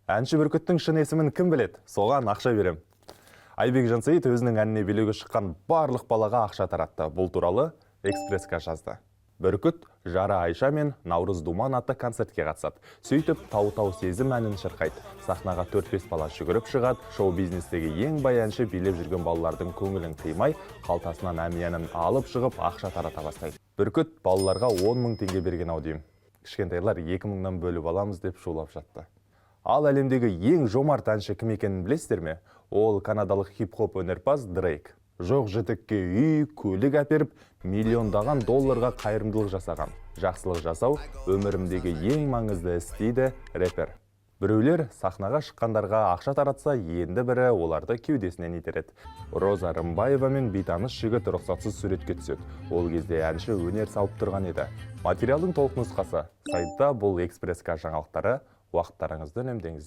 Әнші бүркіттің шын есімін кім білет? Соған ақша берем. Айбек Жансейіт өзінің әніне билеуге шыққан барлық балаға ақша таратты. Бұл туралы Экспрессқа жазды. Бүркіт жары Айша мен Наурыз Думан атты концертке қатысады. Сөйтіп тау-тау сезім әнін шырқайды. Сахнаға 4-5 бала жүгіріп шығады. Шоу-бизнестегі ең бай әнші билеп жүрген балалардың көңілін қимай, қалтасынан әмиянын алып шығып ақша тарата бастайды. Бүркіт балаларға 10 мың теңге берген ау деймін. Кішкентайлар 2 мыңнан бөліп аламыз деп шулап жатты. Ал әлемдегі ең жомарт әнші кім екенін білесіздер ме? Ол канадалық хип-хоп өнерпаз Дрейк. Жоқ жітікке үй, көлік әперіп, миллиондаған долларға қайырымдылық жасаған. Жақсылық жасау өмірімдегі ең маңызды іс дейді рэпер. Біреулер сахнаға шыққандарға ақша таратса, енді бірі оларды кеудесінен итереді. Роза Рымбаева мен бейтаныс жігіт рұқсатсыз суретке түседі. Ол кезде әнші өнер салып тұрған еді. Материалдың толық нұсқасы сайтта. Бұл Экспрессқа жаңалықтары. Уақыттарыңызды үнемдеңіз.